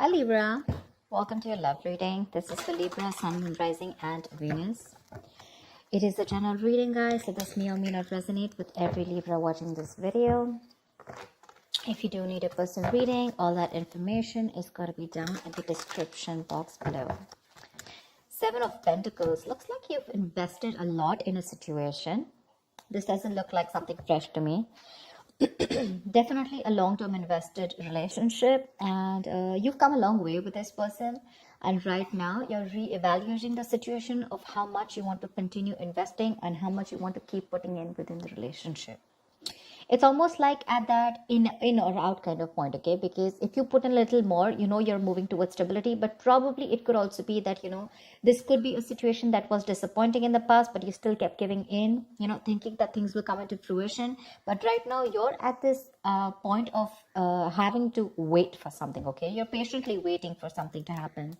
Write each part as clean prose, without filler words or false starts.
Hi Libra, welcome to your love reading. This is for Libra, Sun, Moon, Rising and Venus. It is a general reading, guys, so this may or may not resonate with every Libra watching this video. If you do need a personal reading, all that information is going to be down in the description box below. Seven of Pentacles. Looks like you've invested a lot in a situation. This doesn't look like something fresh to me. Definitely a long-term invested relationship, and you've come a long way with this person, and right now you're re-evaluating the situation of how much you want to continue investing and how much you want to keep putting in within the relationship. It's almost like at that in or out kind of point, okay? Because if you put in a little more, you're moving towards stability, but probably it could also be that, this could be a situation that was disappointing in the past, but you still kept giving in, thinking that things will come into fruition. But right now you're at this point of having to wait for something, okay? You're patiently waiting for something to happen.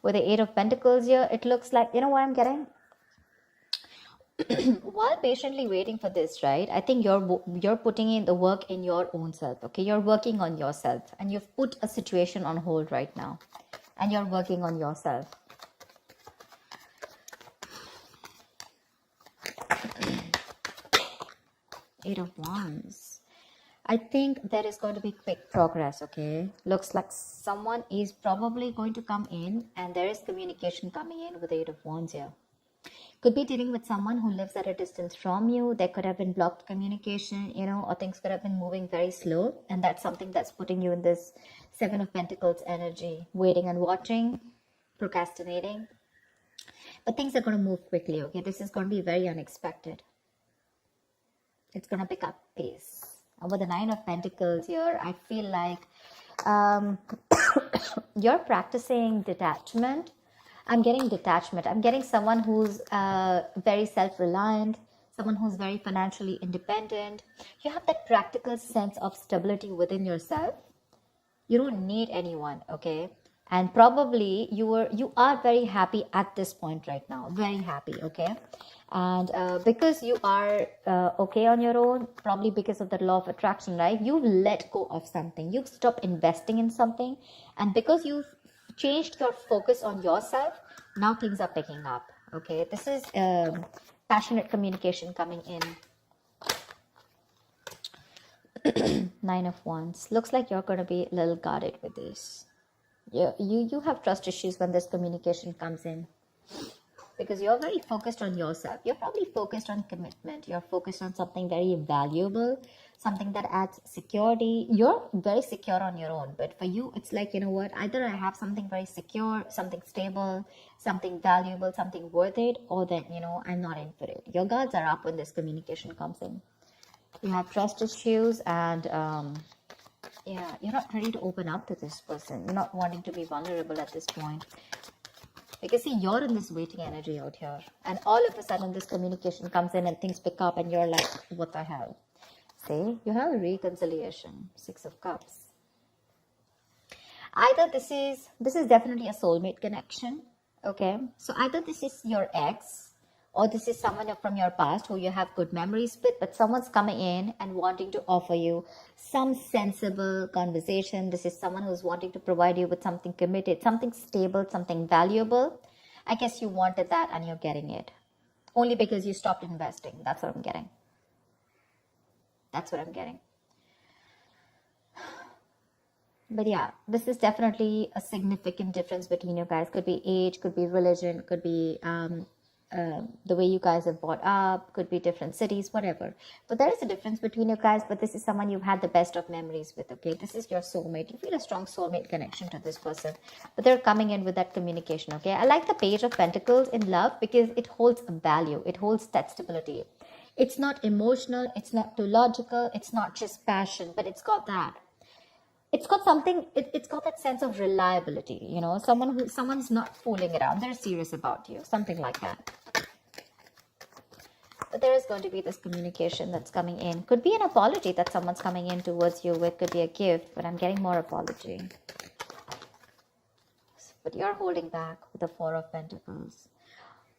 With the Eight of Pentacles here, it looks like, what I'm getting? While patiently waiting for this, right, I think you're putting in the work in your own self, okay? You're working on yourself, and you've put a situation on hold right now, and you're working on yourself. Eight of Wands. I think there is going to be quick progress, okay? Looks like someone is probably going to come in, and there is communication coming in with the Eight of Wands here. Could be dealing with someone who lives at a distance from you. There could have been blocked communication, or things could have been moving very slow. And that's something that's putting you in this Seven of Pentacles energy, waiting and watching, procrastinating. But things are going to move quickly, okay? This is going to be very unexpected. It's going to pick up pace. And with the Nine of Pentacles here, I feel like you're practicing detachment. I'm getting detachment. I'm getting someone who's very self-reliant, someone who's very financially independent. You have that practical sense of stability within yourself. You don't need anyone, okay? And probably you are very happy at this point right now. Very happy, okay? And because you are okay on your own, probably because of the law of attraction, right? You've let go of something. You've stopped investing in something. And because you've changed your focus on yourself, now things are picking up, okay? This is passionate communication coming in. Nine of Wands. Looks like you're going to be a little guarded with this. You have trust issues when this communication comes in, because you're very focused on yourself. You're probably focused on commitment. You're focused on something very valuable, something that adds security. You're very secure on your own, but for you, it's like, either I have something very secure, something stable, something valuable, something worth it, or then, I'm not in for it. Your guards are up when this communication comes in. You have trust issues, and you're not ready to open up to this person. You're not wanting to be vulnerable at this point. Because see, you're in this waiting energy out here, and all of a sudden this communication comes in and things pick up, and you're like, what the hell? See, you have a reconciliation. Six of Cups. Either this is definitely a soulmate connection, okay? So either this is your ex, or this is someone from your past who you have good memories with, but someone's coming in and wanting to offer you some sensible conversation. This is someone who's wanting to provide you with something committed, something stable, something valuable. I guess you wanted that and you're getting it. Only because you stopped investing. That's what I'm getting. That's what I'm getting. But yeah, this is definitely a significant difference between you guys. Could be age, could be religion, could be the way you guys have brought up, could be different cities, whatever. But there is a difference between you guys, but this is someone you've had the best of memories with, okay? This is your soulmate. You feel a strong soulmate connection to this person, but they're coming in with that communication, okay? I like the Page of Pentacles in love because it holds a value. It holds that stability. It's not emotional. It's not too logical. It's not just passion, but it's got that. It's got something, it's got that sense of reliability, someone's not fooling around. They're serious about you, something like that. But there is going to be this communication that's coming in. Could be an apology that someone's coming in towards you with, could be a gift, but I'm getting more apology. But you're holding back with the Four of Pentacles.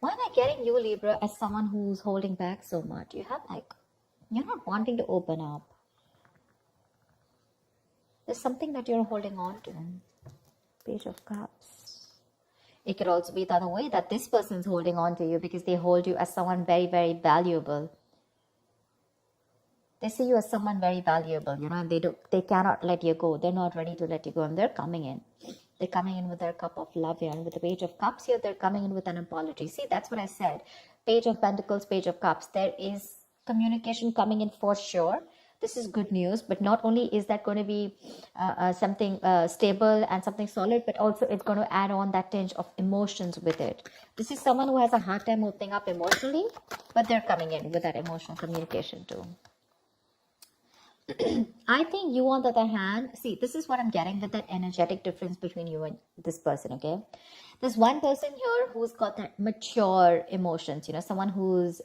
Why am I getting you, Libra, as someone who's holding back so much? You're not wanting to open up. There's something that you're holding on to. Page of Cups. It could also be the other way, that this person is holding on to you because they hold you as someone very, very valuable. They see you as someone very valuable, you know, and they cannot let you go. They're not ready to let you go, and they're coming in. They're coming in with their cup of love here. And with the Page of Cups here, they're coming in with an apology. See, that's what I said. Page of Pentacles, Page of Cups. There is communication coming in for sure. This is good news, but not only is that going to be something stable and something solid, but also it's going to add on that tinge of emotions with it. This is someone who has a hard time opening up emotionally, but they're coming in with that emotional communication too. I think you, on the other hand, see, this is what I'm getting with that energetic difference between you and this person, okay? There's one person here who's got that mature emotions, you know, someone who's,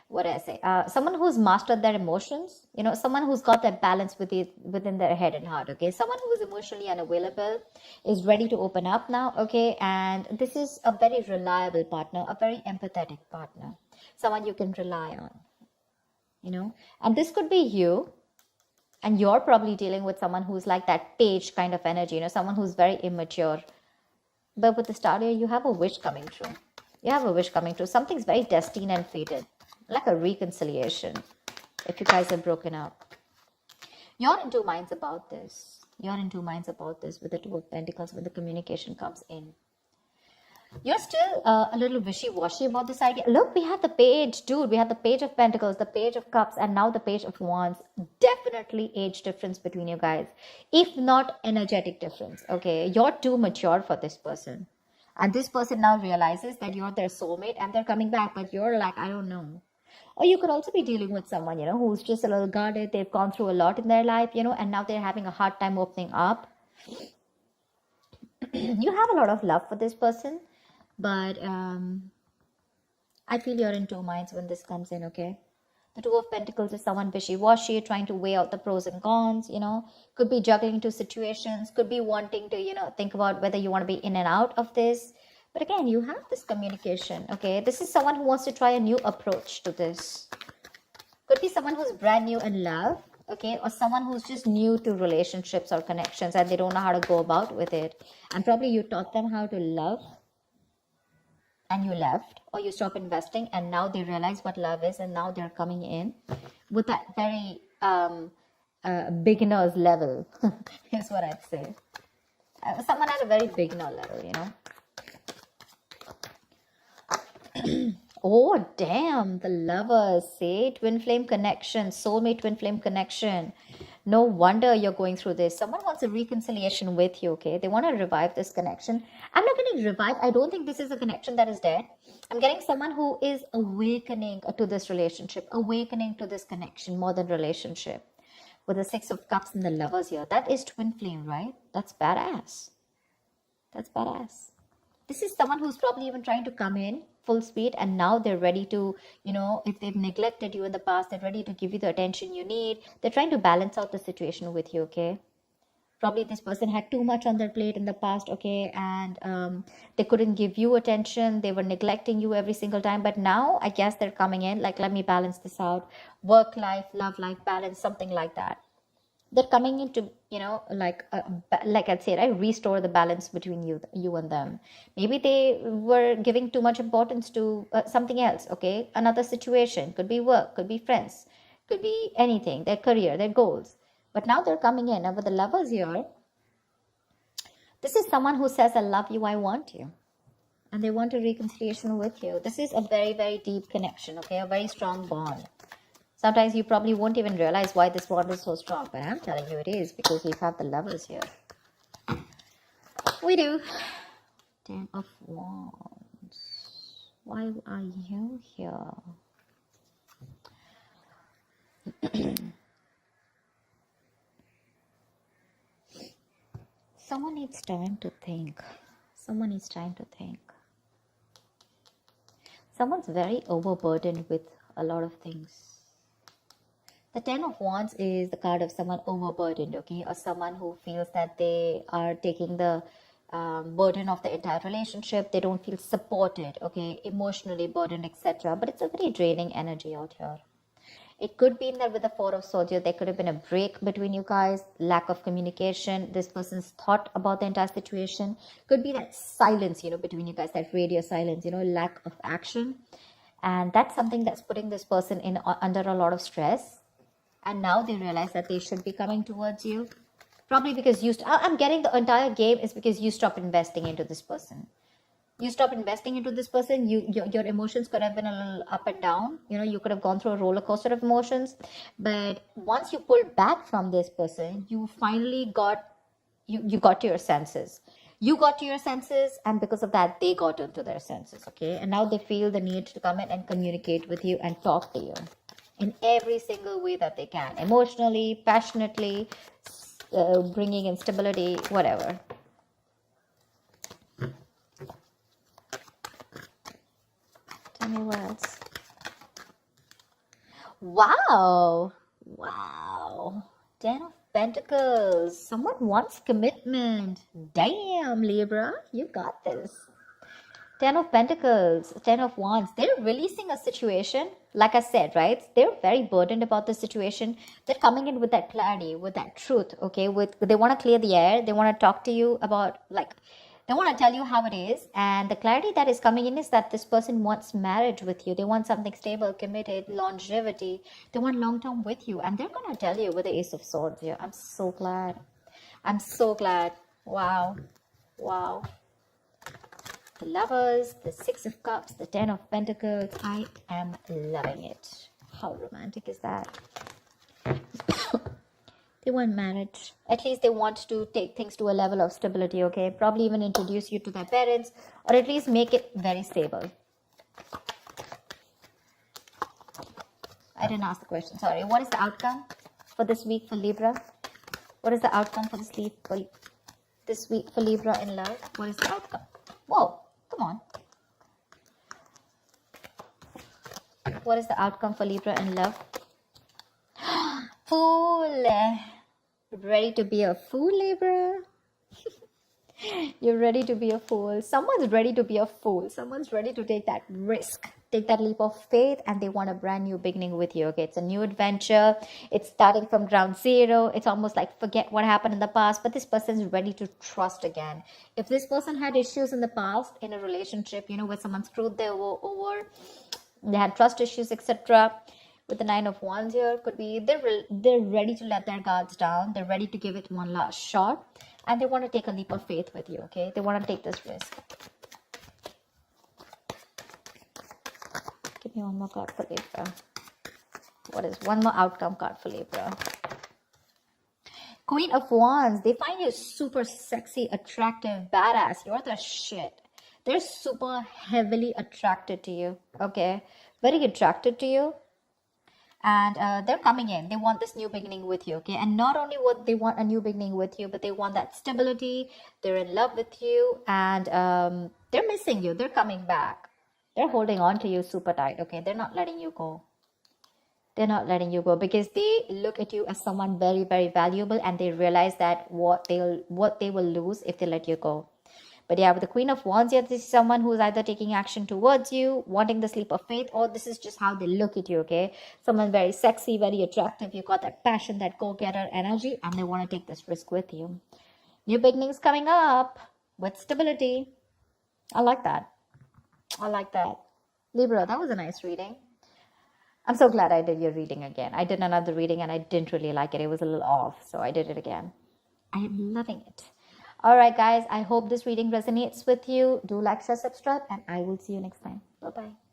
what do I say? Someone who's mastered their emotions, you know, someone who's got that balance within their head and heart, okay? Someone who is emotionally unavailable is ready to open up now, okay? And this is a very reliable partner, a very empathetic partner, someone you can rely on. You know, and this could be you, and you're probably dealing with someone who's like that page kind of energy, you know, someone who's very immature. But with the star here, you have a wish coming true. You have a wish coming true. Something's very destined and fated, like a reconciliation. If you guys are broken up, you're in two minds about this. You're in two minds about this with the Two of Pentacles when the communication comes in. You're still a little wishy-washy about this idea. Look, we have the page, dude. We have the Page of Pentacles, the Page of Cups, and now the Page of Wands. Definitely age difference between you guys. If not energetic difference, okay? You're too mature for this person. And this person now realizes that you're their soulmate and they're coming back. But you're like, I don't know. Or you could also be dealing with someone, you know, who's just a little guarded. They've gone through a lot in their life, you know, and now they're having a hard time opening up. You have a lot of love for this person. But I feel you're in two minds when this comes in, okay? The Two of Pentacles is someone wishy-washy, trying to weigh out the pros and cons, you know. Could be juggling two situations, could be wanting to, you know, think about whether you want to be in and out of this. But again, you have this communication, okay? This is someone who wants to try a new approach to this. Could be someone who's brand new in love, okay? Or someone who's just new to relationships or connections and they don't know how to go about with it. And probably you taught them how to love, and you left, or you stopped investing, and now they realize what love is, and now they're coming in with that very beginner's level, is what I'd say. Someone at a very beginner level, you know. Oh, damn, the Lovers, see? Twin flame connection, soulmate twin flame connection. No wonder you're going through this. Someone wants a reconciliation with you, okay? They want to revive this connection. I'm not getting revived. I don't think this is a connection that is dead. I'm getting someone who is awakening to this relationship, awakening to this connection more than relationship. With the Six of Cups and the Lovers here. That is twin flame, right? That's badass. That's badass. This is someone who's probably even trying to come in full speed, and now they're ready to, you know, if they've neglected you in the past, they're ready to give you the attention you need. They're trying to balance out the situation with you, okay? Probably this person had too much on their plate in the past, okay, and they couldn't give you attention. They were neglecting you every single time, but now I guess they're coming in like, let me balance this out. Work life, love life balance, something like that. They're coming in to, you know, like I'd say, right, restore the balance between you and them. Maybe they were giving too much importance to something else, okay? Another situation, could be work, could be friends, could be anything, their career, their goals. But now they're coming in. And with the Lovers here, this is someone who says, I love you, I want you. And they want a reconciliation with you. This is a very, very deep connection, okay? A very strong bond. Sometimes you probably won't even realize why this bond is so strong. But I'm telling you it is, because we have the Lovers here. We do. 10 of Wands. Why are you here? Someone needs time to think. Someone needs time to think. Someone's very overburdened with a lot of things. The 10 of Wands is the card of someone overburdened, okay? Or someone who feels that they are taking the burden of the entire relationship. They don't feel supported, okay? Emotionally burdened, etc. But it's a very draining energy out here. It could be in that with the Four of Swords here, there could have been a break between you guys, lack of communication. This person's thought about the entire situation. Could be that silence, between you guys, that radio silence, lack of action. And that's something that's putting this person in under a lot of stress. And now they realize that they should be coming towards you. Probably because I'm getting the entire game is because you stop investing into this person. You stop investing into this person. Your emotions could have been a little up and down. You could have gone through a roller coaster of emotions. But once you pulled back from this person, you finally you got to your senses. You got to your senses, and because of that, they got into their senses, okay? And now they feel the need to come in and communicate with you and talk to you in every single way that they can. Emotionally, passionately, bringing in stability, whatever. Tell me what else. Wow. Ten of Pentacles. Someone wants commitment. Damn, Libra, you got this. Ten of Pentacles, Ten of Wands. They're releasing a situation. Like I said, right? They're very burdened about the situation. They're coming in with that clarity, with that truth, okay? They want to clear the air. They want to talk to you about, they want to tell you how it is. And the clarity that is coming in is that this person wants marriage with you. They want something stable, committed, longevity. They want long-term with you. And they're going to tell you with the Ace of Swords here. I'm so glad. I'm so glad. Wow. The Lovers, the Six of Cups, the Ten of Pentacles. I am loving it. How romantic is that? They want marriage. At least they want to take things to a level of stability, okay? Probably even introduce you to their parents, or at least make it very stable. I didn't ask the question, sorry. What is the outcome for this week for Libra? What is the outcome for this week for Libra in love? What is the outcome? Whoa, come on. What is the outcome for Libra in love? Fool. Ready to be a fool, Libra? You're ready to be a fool. Someone's ready to be a fool. Someone's ready to take that risk, take that leap of faith, and they want a brand new beginning with you. Okay, it's a new adventure. It's starting from ground zero. It's almost like forget what happened in the past, but this person's ready to trust again. If this person had issues in the past in a relationship, where someone screwed them over, they had trust issues, etc. With the Nine of Wands here, could be they're ready to let their guards down. They're ready to give it one last shot. And they want to take a leap of faith with you, okay? They want to take this risk. Give me one more card for Libra. What is one more outcome card for Libra? Queen of Wands. They find you super sexy, attractive, badass. You're the shit. They're super heavily attracted to you, okay? Very attracted to you. And they're coming in. They want this new beginning with you, okay? And not only what they want a new beginning with you, but they want that stability. They're in love with you, and they're missing you. They're coming back. They're holding on to you super tight, okay? They're not letting you go. They're not letting you go because they look at you as someone very, very valuable, and they realize that what they will lose if they let you go. But yeah, with the Queen of Wands here, this is someone who's either taking action towards you, wanting the leap of faith, or this is just how they look at you, okay? Someone very sexy, very attractive. You got that passion, that go-getter energy, and they want to take this risk with you. New beginnings coming up with stability. I like that. I like that. Libra, that was a nice reading. I'm so glad I did your reading again. I did another reading and I didn't really like it. It was a little off, so I did it again. I am loving it. Alright guys, I hope this reading resonates with you. Do like, share, subscribe, and I will see you next time. Bye-bye.